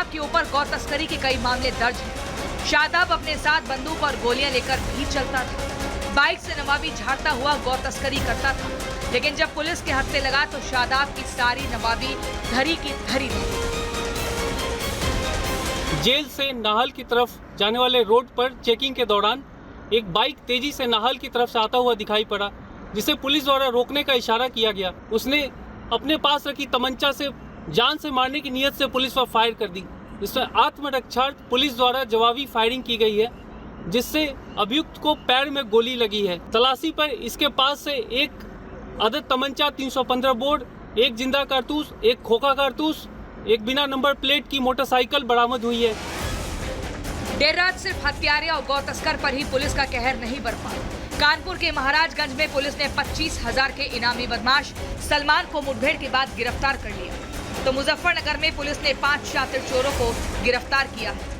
शादाब के ऊपर गौ तस्करी के कई मामले दर्ज हैं। शादाब अपने साथ बंदूक और गोलियां लेकर भी चलता था। बाइक से नवाबी झाड़ता हुआ गौ तस्करी करता था, लेकिन जब पुलिस के हाथ से लगा तो शादाब की सारी नवाबी धरी की धरी रही। जेल से नाहल की तरफ जाने वाले रोड पर चेकिंग के दौरान एक बाइक तेजी से नाहल की तरफ से आता हुआ दिखाई पड़ा, जिसे पुलिस द्वारा रोकने का इशारा किया गया। उसने अपने पास रखी तमंचा से जान से मारने की नीयत से पुलिस पर फायर कर दी, जिसमें आत्मरक्षार्थ पुलिस द्वारा जवाबी फायरिंग की गई है, जिससे अभियुक्त को पैर में गोली लगी है। तलाशी पर इसके पास से एक अदद तमंचा, 315 बोर, एक जिंदा कारतूस, एक खोखा कारतूस, एक बिना नंबर प्लेट की मोटरसाइकिल बरामद हुई है। देर रात सिर्फ हत्यारे और गौ तस्कर पर ही पुलिस का कहर नहीं बरपा। कानपुर के महाराजगंज में पुलिस ने 25,000 के इनामी बदमाश सलमान को मुठभेड़ के बाद गिरफ्तार कर लिया, तो मुजफ्फरनगर में पुलिस ने 5 शातिर चोरों को गिरफ्तार किया है।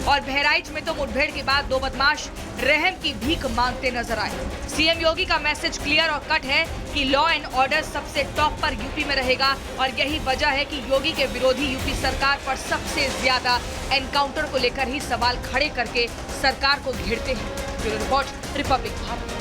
और बहराइच में तो मुठभेड़ के बाद 2 बदमाश रहम की भीख मांगते नजर आए। सीएम योगी का मैसेज क्लियर और कट है कि लॉ एंड ऑर्डर सबसे टॉप पर यूपी में रहेगा, और यही वजह है कि योगी के विरोधी यूपी सरकार पर सबसे ज्यादा एनकाउंटर को लेकर ही सवाल खड़े करके सरकार को घेरते हैं। Bureau report, Republic Bharat.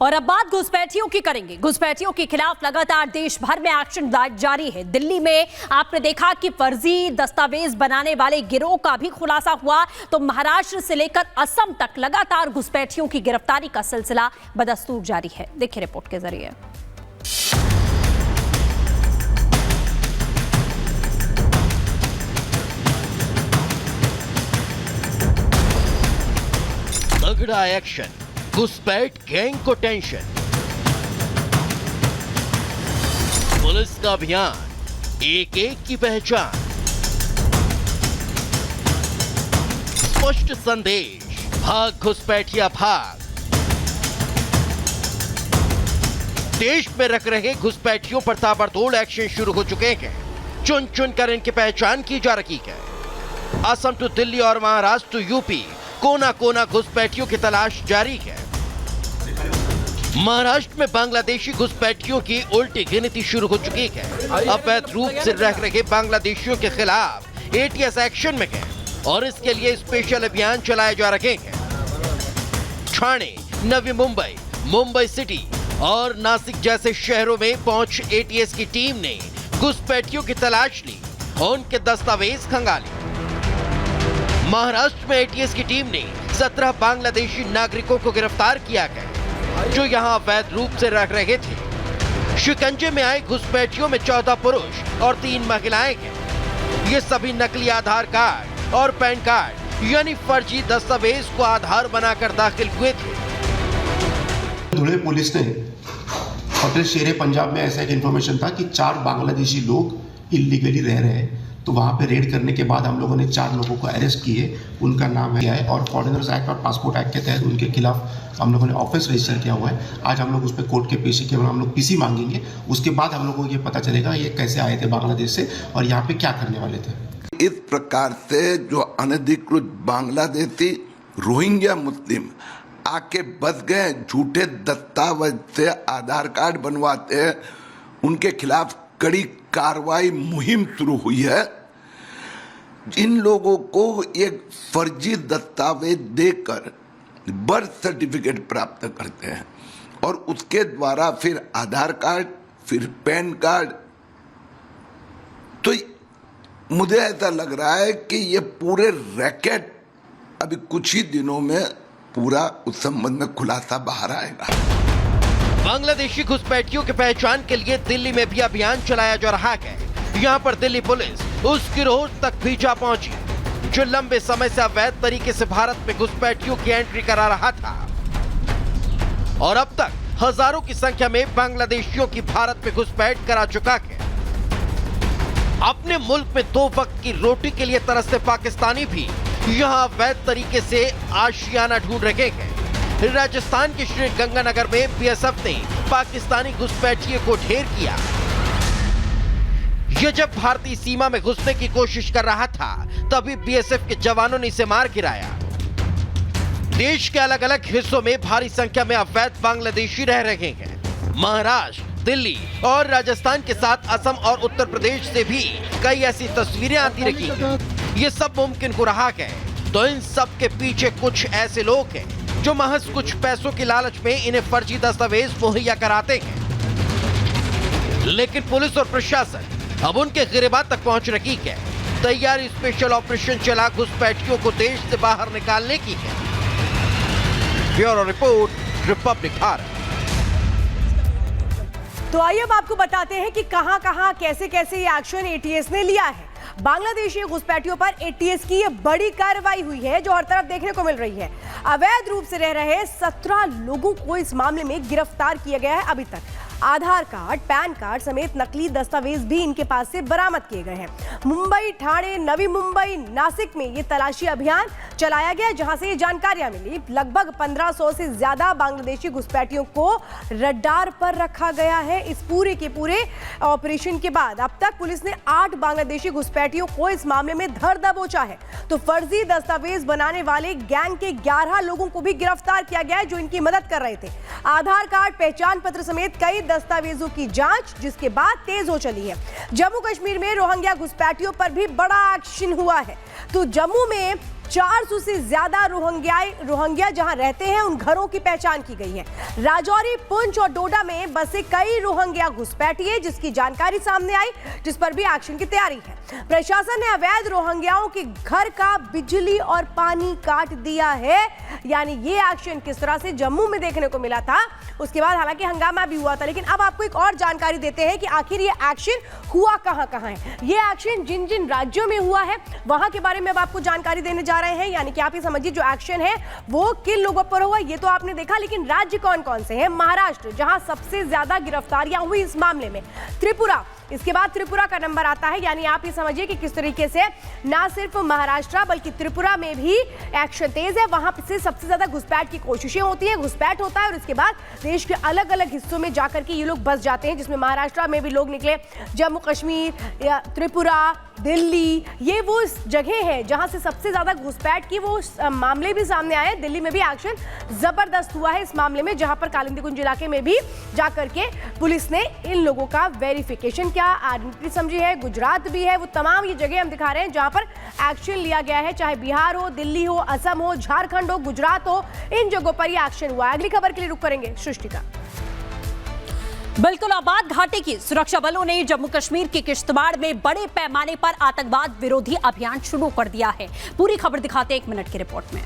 और अब बात घुसपैठियों की करेंगे। घुसपैठियों के खिलाफ लगातार देश भर में एक्शन जारी है। दिल्ली में आपने देखा कि फर्जी दस्तावेज बनाने वाले गिरोह का भी खुलासा हुआ, तो महाराष्ट्र से लेकर असम तक लगातार घुसपैठियों की गिरफ्तारी का सिलसिला बदस्तूर जारी है। देखिए रिपोर्ट के जरिए। तगड़ा एक्शन, घुसपैठ गैंग को टेंशन। पुलिस का अभियान, एक एक की पहचान। स्पष्ट संदेश, भाग घुसपैठिया भाग। देश में रख रहे घुसपैठियों पर ताबड़तोड़ एक्शन शुरू हो चुके हैं। चुन चुन कर इनकी पहचान की जा रही है। असम टू दिल्ली और महाराष्ट्र टू यूपी, कोना कोना घुसपैठियों की तलाश जारी है। महाराष्ट्र में बांग्लादेशी घुसपैठियों की उल्टी गिनती शुरू हो चुकी है। अवैध रूप से रह रहे बांग्लादेशियों के खिलाफ एटीएस एक्शन में है और इसके लिए स्पेशल अभियान चलाए जा रहे हैं। ठाणे, नवी मुंबई, मुंबई सिटी और नासिक जैसे शहरों में पहुंच एटीएस की टीम ने घुसपैठियों की तलाश ली और उनके दस्तावेज खंगाले। महाराष्ट्र में एटीएस की टीम ने 17 बांग्लादेशी नागरिकों को गिरफ्तार किया है जो यहां अवैध रूप से रह रहे थे। शिकंजे में आए घुसपैठियों में 14 पुरुष और 3 महिलाएं हैं। ये सभी नकली आधार कार्ड और पैन कार्ड यानी फर्जी दस्तावेज को आधार बनाकर दाखिल हुए थे। धुले पुलिस ने होटल शेरे पंजाब में ऐसा एक इन्फॉर्मेशन था कि 4 बांग्लादेशी लोग इलीगली रह रहे हैं, तो वहाँ पे रेड करने के बाद हम लोगों ने 4 लोगों को अरेस्ट किए। उनका नाम है और फॉरेनर्स एक्ट और पासपोर्ट एक्ट के तहत उनके खिलाफ हम लोगों ने ऑफिस रजिस्टर किया हुआ है। आज हम लोग उस पर कोर्ट के पेशी केवल हम लोग पीसी मांगेंगे, उसके बाद हम लोगों को ये पता चलेगा ये कैसे आए थे बांग्लादेश से और यहाँ पे क्या करने वाले थे। इस प्रकार से जो अनधिकृत बांग्लादेशी रोहिंग्या मुस्लिम आके बस गए, झूठे दस्तावेज से आधार कार्ड बनवाते हैं, उनके खिलाफ कड़ी कार्रवाई मुहिम शुरू हुई है। इन लोगों को एक फर्जी दस्तावेज देकर बर्थ सर्टिफिकेट प्राप्त करते हैं और उसके द्वारा फिर आधार कार्ड, फिर पैन कार्ड। तो मुझे ऐसा लग रहा है कि ये पूरे रैकेट अभी कुछ ही दिनों में पूरा उस संबंध में खुलासा बाहर आएगा। बांग्लादेशी घुसपैठियों की पहचान के लिए दिल्ली में भी अभियान चलाया जा रहा है। यहाँ पर दिल्ली पुलिस उस गिरोह तक भी जा पहुंची जो लंबे समय से अवैध तरीके से भारत में घुसपैठियों की एंट्री करा रहा था और अब तक हजारों की संख्या में बांग्लादेशियों की भारत में घुसपैठ करा चुका है। अपने मुल्क में 2 वक्त की रोटी के लिए तरसते पाकिस्तानी भी यहाँ अवैध तरीके से आशियाना ढूंढ रहे हैं। राजस्थान के श्री गंगानगर में बीएसएफ ने पाकिस्तानी घुसपैठिए को ढेर किया। ये जब भारतीय सीमा में घुसने की कोशिश कर रहा था, तभी बीएसएफ के जवानों ने इसे मार गिराया। देश के अलग अलग हिस्सों में भारी संख्या में अवैध बांग्लादेशी रह रहे हैं। महाराष्ट्र, दिल्ली और राजस्थान के साथ असम और उत्तर प्रदेश से भी कई ऐसी तस्वीरें आती रही हैं। ये सब मुमकिन हो रहा है तो इन सब के पीछे कुछ ऐसे लोग हैं जो महज कुछ पैसों की लालच में इन्हें फर्जी दस्तावेज मुहैया कराते हैं। लेकिन पुलिस और प्रशासन अब उनके गिरेबान तक पहुंच रही है। तैयारी स्पेशल ऑपरेशन चला घुसपैठियों को देश से बाहर निकालने की है। Bureau report, Republic Bharat. तो आइए अब आपको बताते हैं कि कहां-कहां कैसे-कैसे ये एक्शन एटीएस ने लिया है। बांग्लादेशी घुसपैठियों पर एटीएस की ये बड़ी कार्रवाई हुई है जो हर तरफ देखने को मिल रही है। अवैध रूप से रह रहे 17 लोगों को इस मामले में गिरफ्तार किया गया है। अभी तक आधार कार्ड, पैन कार्ड समेत नकली दस्तावेज भी इनके पास से बरामद किए गए हैं। मुंबई, ठाणे, नवी मुंबई, नासिक में ये तलाशी अभियान चलाया गया, जहां से ये जानकारियां मिली। लगभग 1500 से ज्यादा बांग्लादेशी घुसपैठियों को रडार पर रखा गया है। इस पूरे के पूरे ऑपरेशन के बाद अब तक पुलिस ने 8 बांग्लादेशी घुसपैठियों को इस मामले में धर दबोचा है। तो फर्जी दस्तावेज बनाने वाले गैंग के 11 लोगों को भी गिरफ्तार किया गया है जो इनकी मदद कर रहे थे। आधार कार्ड, पहचान पत्र समेत कई दस्तावेजों की जांच जिसके बाद तेज हो चली है। जम्मू कश्मीर में रोहिंग्या घुसपैठियों पर भी बड़ा एक्शन हुआ है। तो जम्मू में 400 से ज्यादा रोहिंग्या जहां रहते हैं उन घरों की पहचान की गई है। राजौरी, पुंछ और डोडा में बसे कई रोहिंग्या घुसपैठिए जिसकी जानकारी सामने आई, जिस पर भी एक्शन की तैयारी है। प्रशासन ने अवैध रोहिंग्याओं के घर का बिजली और पानी काट दिया है। यानी ये एक्शन किस तरह से जम्मू में देखने को मिला था, उसके बाद हालांकि हंगामा भी हुआ था। लेकिन अब आपको एक और जानकारी देते हैं कि आखिर ये एक्शन हुआ कहां है। ये एक्शन जिन जिन राज्यों में हुआ है वहां के बारे में अब आपको जानकारी देने जा रहे हैं। यानी कि आप ये समझिए जो एक्शन है वो किन लोगों पर हुआ ये तो आपने देखा, लेकिन राज्य कौन कौन से हैं। महाराष्ट्र, जहां सबसे ज्यादा गिरफ्तारियां हुई इस मामले में। त्रिपुरा, इसके बाद त्रिपुरा का नंबर आता है। यानी आप ये समझिए कि किस तरीके से ना सिर्फ महाराष्ट्र बल्कि त्रिपुरा में भी एक्शन तेज है। वहां से सबसे ज्यादा घुसपैठ की कोशिशें होती है, घुसपैठ होता है और उसके बाद देश के अलग अलग हिस्सों में जाकर के ये लोग बस जाते हैं, जिसमें महाराष्ट्र में भी लोग निकले। जम्मू कश्मीर या त्रिपुरा, दिल्ली, ये वो जगह है जहां से सबसे ज्यादा घुसपैठ की वो मामले भी सामने आए। दिल्ली में भी एक्शन जबरदस्त हुआ है इस मामले में, जहां पर कालिंदी कुंज इलाके में भी जाकर के पुलिस ने इन लोगों का वेरिफिकेशन किया, आइडेंटिटी समझी है। गुजरात भी है, वो तमाम ये जगह हम दिखा रहे हैं जहां पर एक्शन लिया गया है। चाहे बिहार हो, दिल्ली हो, असम हो, झारखंड हो, गुजरात हो, इन जगहों पर ये एक्शन हुआ है। अगली खबर के लिए रुक करेंगे सृष्टिका। बिल्कुल, आबाद घाटी की सुरक्षा बलों ने जम्मू कश्मीर के किश्तवाड़ में बड़े पैमाने पर आतंकवाद विरोधी अभियान शुरू कर दिया है। पूरी खबर दिखाते हैं 1 मिनट की रिपोर्ट में।